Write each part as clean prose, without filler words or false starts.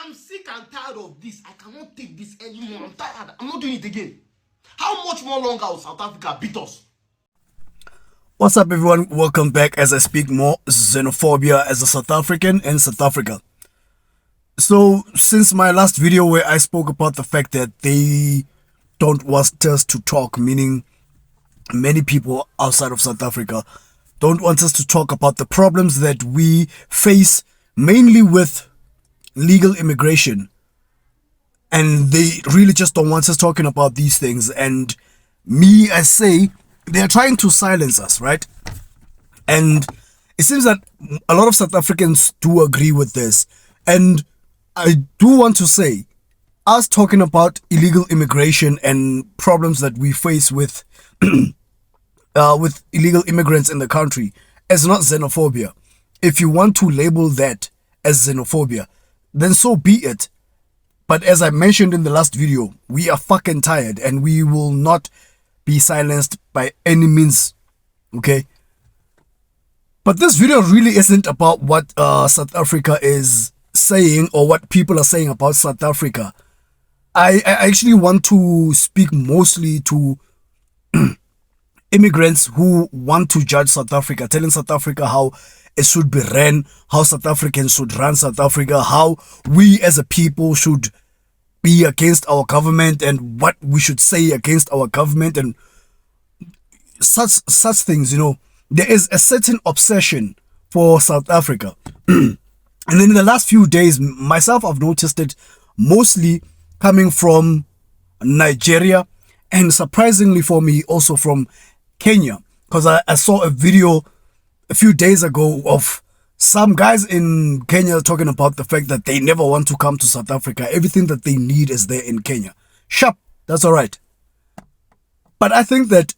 I'm sick and tired of this. I cannot take this anymore. I'm tired. I'm not doing it again. How much more longer will South Africa beat us? What's up, everyone? Welcome back as I speak more xenophobia as a South African in South Africa. So, since my last video where I spoke about the fact that they don't want us to talk, meaning many people outside of South Africa don't want us to talk about the problems that we face, mainly with legal immigration, and they really just don't want us talking about these things. And me, I say, they are trying to silence us, right? And it seems that a lot of South Africans do agree with this. And I do want to say, us talking about illegal immigration and problems that we face with with illegal immigrants in the country is not xenophobia. If you want to label that as xenophobia, then so be it. But as I mentioned in the last video, we are fucking tired and we will not be silenced by any means, okay? But this video really isn't about what South Africa is saying or what people are saying about South Africa. I actually want to speak mostly to immigrants who want to judge South Africa, telling South Africa how it should be ran, how South Africans should run South Africa, how we as a people should be against our government and what we should say against our government and such things. You know, there is a certain obsession for South Africa. And then in the last few days, myself, I've noticed it mostly coming from Nigeria and surprisingly for me also from Kenya, because I saw a video a few days ago of some guys in Kenya talking about the fact that they never want to come to South Africa. Everything that they need is there in Kenya. Sharp, that's all right. But I think that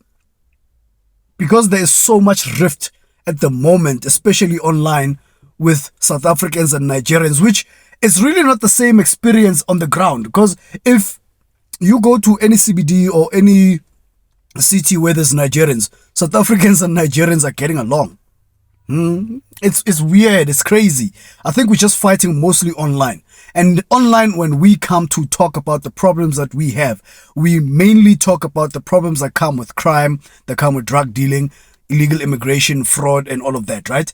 because there is so much rift at the moment, especially online with South Africans and Nigerians, which is really not the same experience on the ground. Because if you go to any CBD or any city where there's Nigerians, South Africans and Nigerians are getting along. It's weird, it's crazy. I think we're just fighting mostly online. And online, when we come to talk about the problems that we have, we mainly talk about the problems that come with crime, that come with drug dealing, illegal immigration, fraud, and all of that, right?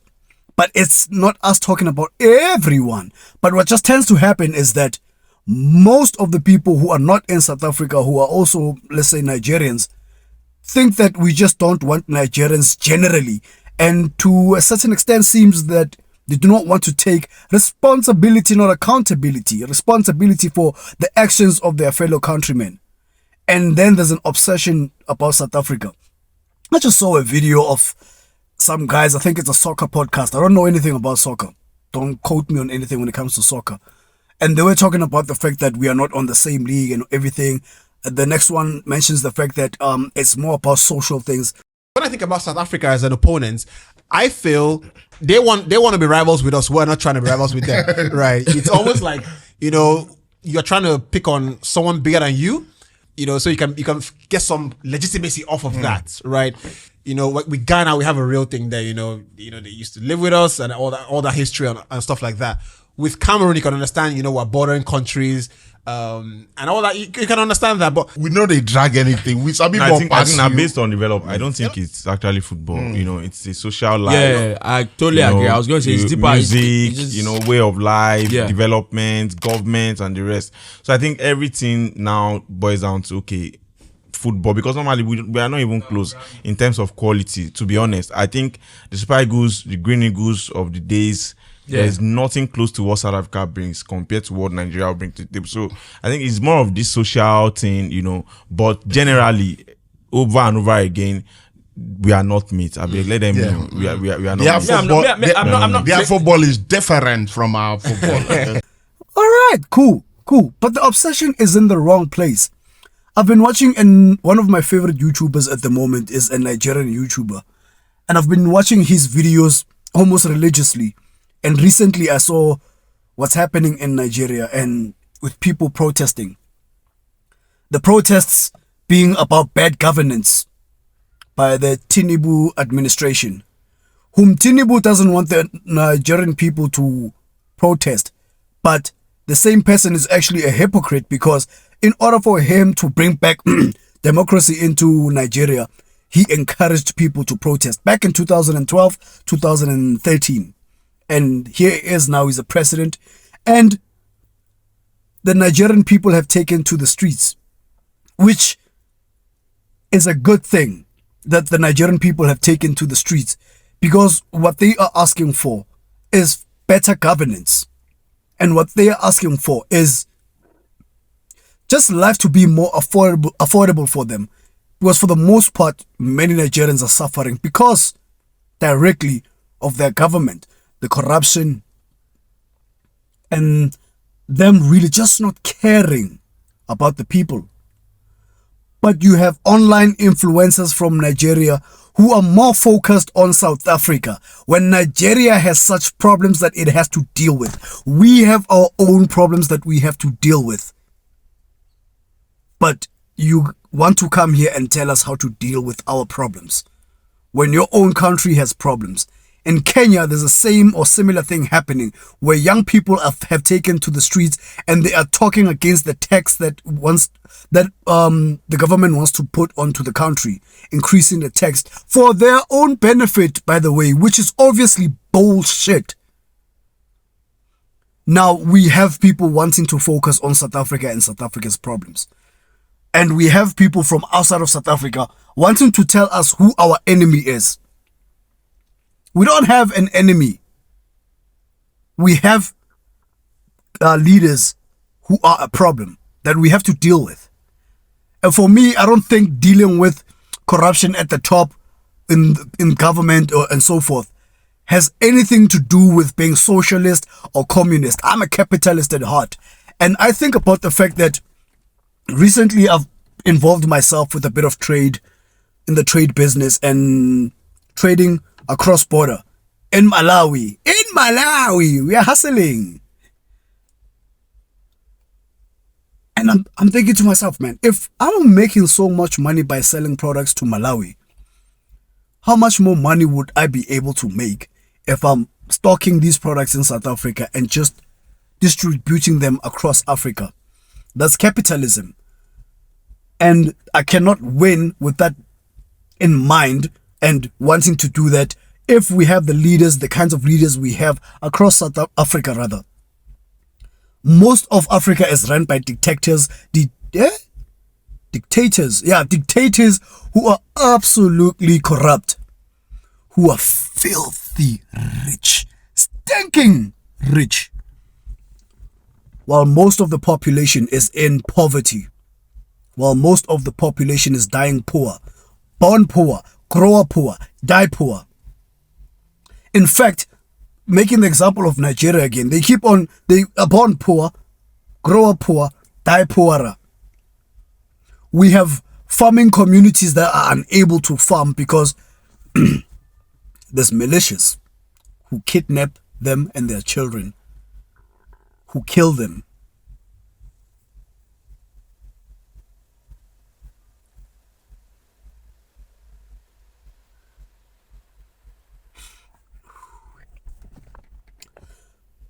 But it's not us talking about everyone. But what just tends to happen is that most of the people who are not in South Africa, who are also, let's say, Nigerians, think that we just don't want Nigerians generally. And to a certain extent seems that they do not want to take responsibility, not accountability, responsibility for the actions of their fellow countrymen. And then there's an obsession about South Africa. I just saw a video of some guys, I think it's a soccer podcast. I don't know anything about soccer. Don't quote me on anything when it comes to soccer. And they were talking about the fact that we are not on the same league and everything. The next one mentions the fact that it's more about social things. When I think about South Africa as an opponent, I feel they want to be rivals with us. We're not trying to be rivals with them, right? It's almost like, you know, you're trying to pick on someone bigger than you, you know, so you can get some legitimacy off of that, right? You know, with Ghana, we have a real thing there. You know, they used to live with us and all that history and stuff like that. With Cameroon, you can understand, you know, we're bordering countries. And all that, you can understand that, but we know they drag anything. We some people I think based on development, I don't think it's actually football. You know, it's a social life. Yeah, I totally agree. I was going to say it's deeper. Music, you know, way of life, development, government, and the rest. So I think everything now boils down to football, because normally we are not even close in terms of quality. To be honest, I think the Super Eagles, the Green Eagles of the days. There's nothing close to what South Africa brings compared to what Nigeria will bring to the table. So I think it's more of this social thing, you know. But generally, over and over again, we are not mates. I mean, let them know. We are not mates. Their football is different from our football. All right, cool. But the obsession is in the wrong place. I've been watching, and one of my favorite YouTubers at the moment is a Nigerian YouTuber. And I've been watching his videos almost religiously. And recently I saw what's happening in Nigeria and with people protesting. The protests being about bad governance by the Tinubu administration, whom Tinubu doesn't want the Nigerian people to protest, but the same person is actually a hypocrite, because in order for him to bring back democracy into Nigeria, he encouraged people to protest back in 2012, 2013. And here he is now, he's a president. And the Nigerian people have taken to the streets, which is a good thing that the Nigerian people have taken to the streets, because what they are asking for is better governance. And what they are asking for is just life to be more affordable for them. Because for the most part, many Nigerians are suffering because directly of their government, the corruption, and them really just not caring about the people. But you have online influencers from Nigeria who are more focused on South Africa. When Nigeria has such problems that it has to deal with, we have our own problems that we have to deal with. But you want to come here and tell us how to deal with our problems when your own country has problems. In Kenya, there's the same or similar thing happening where young people have taken to the streets and they are talking against the tax that the government wants to put onto the country, increasing the tax for their own benefit, by the way, which is obviously bullshit. Now, we have people wanting to focus on South Africa and South Africa's problems. And we have people from outside of South Africa wanting to tell us who our enemy is. We don't have an enemy. We have leaders who are a problem that we have to deal with. And for me, I don't think dealing with corruption at the top in government and so forth has anything to do with being socialist or communist. I'm a capitalist at heart. And I think about the fact that recently I've involved myself with a bit of trade in the trade business and trading across border in Malawi. In Malawi, we are hustling. And I'm thinking to myself, man, if I'm making so much money by selling products to Malawi, how much more money would I be able to make if I'm stocking these products in South Africa and just distributing them across Africa? That's capitalism. And I cannot win with that in mind and wanting to do that if we have the leaders, the kinds of leaders we have across South Africa rather. Most of Africa is run by dictators. Dictators who are absolutely corrupt, who are filthy rich, stinking rich, while most of the population is in poverty, while most of the population is dying poor, born poor, grow up poor, die poor. In fact, making the example of Nigeria again, they are born poor, grow up poor, die poorer. We have farming communities that are unable to farm because there's militias who kidnap them and their children, who kill them.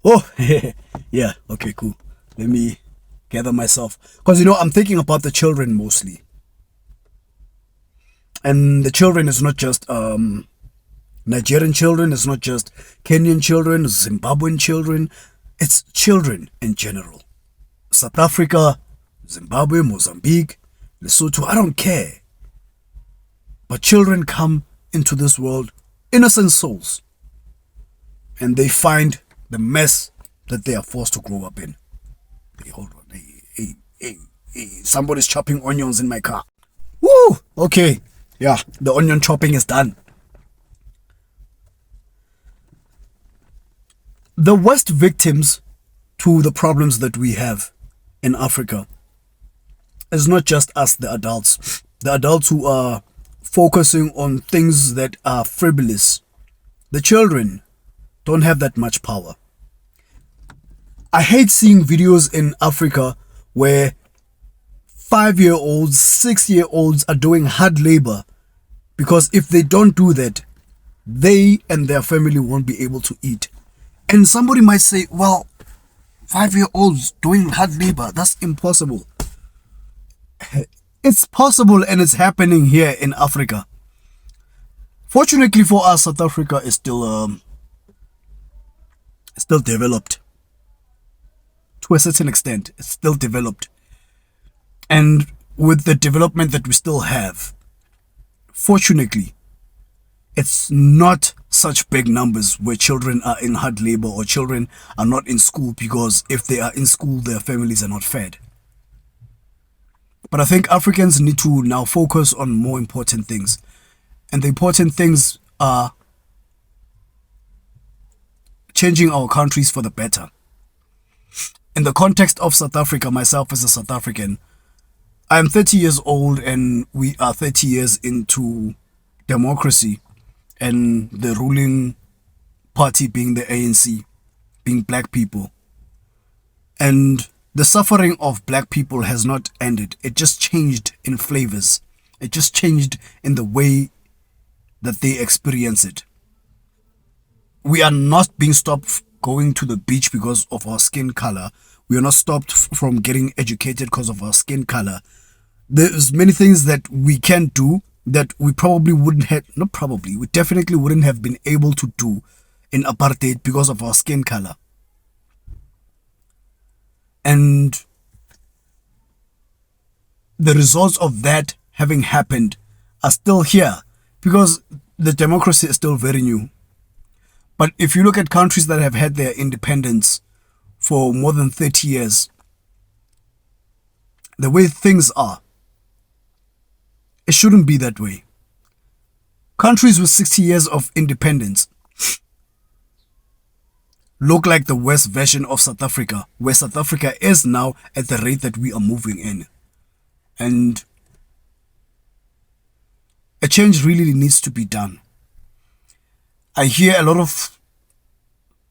Oh, yeah, okay, cool. Let me gather myself. Because, I'm thinking about the children mostly. And the children is not just Nigerian children, it's not just Kenyan children, Zimbabwean children. It's children in general. South Africa, Zimbabwe, Mozambique, Lesotho, I don't care. But children come into this world, innocent souls. And they find the mess that they are forced to grow up in. Hey, hold on. Hey. Somebody's chopping onions in my car. Woo! Okay. Yeah, the onion chopping is done. The worst victims to the problems that we have in Africa is not just us, the adults. The adults who are focusing on things that are frivolous. The children don't have that much power. I hate seeing videos in Africa where 5-year-olds, 6-year-olds are doing hard labor, because if they don't do that, they and their family won't be able to eat. And somebody might say, well, 5-year-olds doing hard labor. That's impossible. It's possible and it's happening here in Africa. Fortunately for us, South Africa is still developed. To a certain extent, it's still developed. And with the development that we still have, fortunately, it's not such big numbers where children are in hard labor or children are not in school, because if they are in school, their families are not fed. But I think Africans need to now focus on more important things. And the important things are changing our countries for the better. In the context of South Africa, myself as a South African, I am 30 years old and we are 30 years into democracy, and the ruling party being the ANC, being black people. And the suffering of black people has not ended. It just changed in flavors. It just changed in the way that they experience it. We are not being stopped going to the beach because of our skin color. We are not stopped from getting educated because of our skin color. There's many things that we can do that we probably wouldn't have, not probably, we definitely wouldn't have been able to do in apartheid because of our skin color. And the results of that having happened are still here because the democracy is still very new. But if you look at countries that have had their independence for more than 30 years, the way things are, it shouldn't be that way. Countries with 60 years of independence look like the West version of South Africa, where South Africa is now at the rate that we are moving in. And a change really needs to be done. I hear a lot of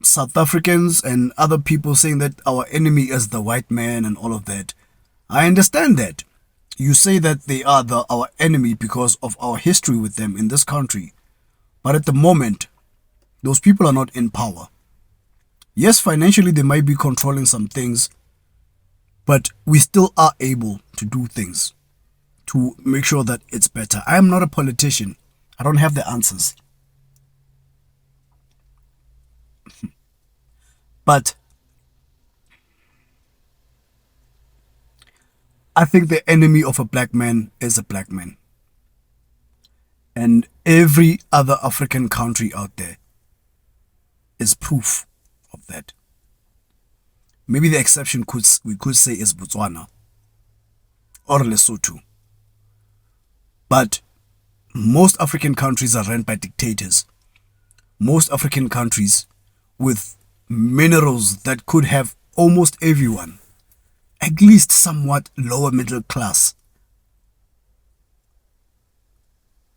South Africans and other people saying that our enemy is the white man and all of that. I understand that. You say that they are our enemy because of our history with them in this country. But at the moment, those people are not in power. Yes, financially they might be controlling some things, but we still are able to do things to make sure that it's better. I am not a politician. I don't have the answers. But I think the enemy of a black man is a black man. And every other African country out there is proof of that. Maybe the exception we could say is Botswana or Lesotho. But most African countries are run by dictators. Most African countries with minerals that could have almost everyone, at least somewhat lower middle class.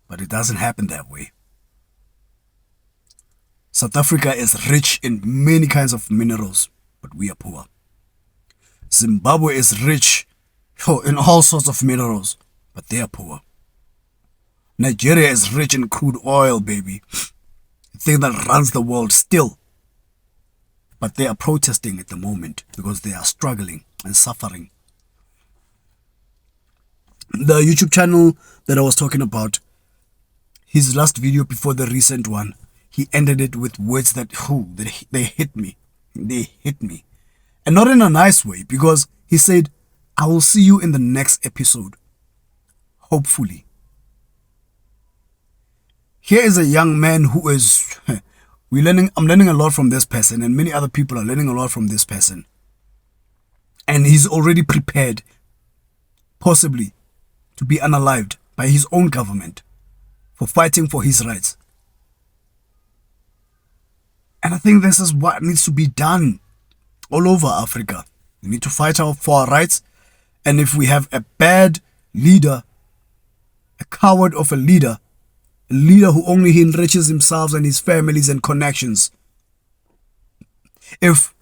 But it doesn't happen that way. South Africa is rich in many kinds of minerals, but we are poor. Zimbabwe is rich in all sorts of minerals, but they are poor. Nigeria is rich in crude oil, baby. The thing that runs the world still. But they are protesting at the moment because they are struggling and suffering. The YouTube channel that I was talking about, his last video before the recent one, he ended it with words that they hit me. They hit me. And not in a nice way, because he said, I will see you in the next episode. Hopefully. Here is a young man who is... I'm learning a lot from this person, and many other people are learning a lot from this person. And he's already prepared, possibly, to be unalived by his own government for fighting for his rights. And I think this is what needs to be done all over Africa. We need to fight for our rights. And if we have a bad leader, a coward of a leader who only enriches himself and his families and connections, if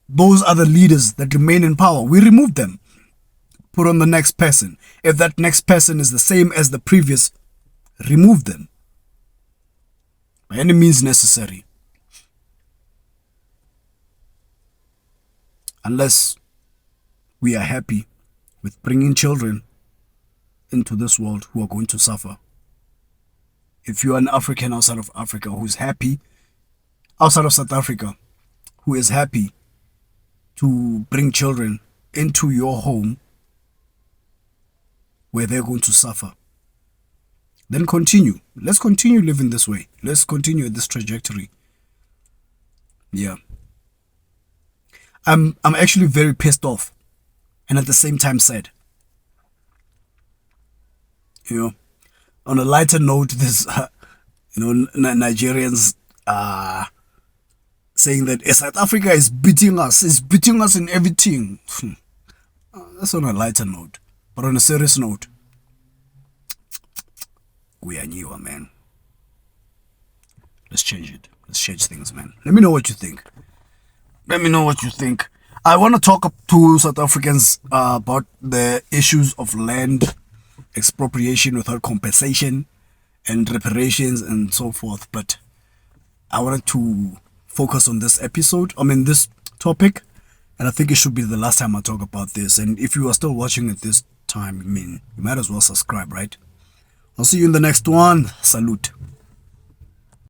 those are the leaders that remain in power, we remove them, put on the next person. If that next person is the same as the previous, remove them by any means necessary. unless we are happy with bringing children into this world who are going to suffer. If you are an African outside of Africa who's happy, outside of South Africa, who is happy to bring children into your home where they're going to suffer, then continue. Let's continue living this way. Let's continue this trajectory. Yeah. I'm actually very pissed off and at the same time sad. You know, on a lighter note, this, Nigerians are saying that South Africa is beating us in everything. That's on a lighter note. But on a serious note, we are newer, man. Let's change it. Let's change things, man. Let me know what you think. I want to talk to South Africans about the issues of land expropriation without compensation and reparations and so forth. But I wanted to focus on this topic. And I think it should be the last time I talk about this. And if you are still watching at this time, you might as well subscribe, right? I'll see you in the next one. Salute.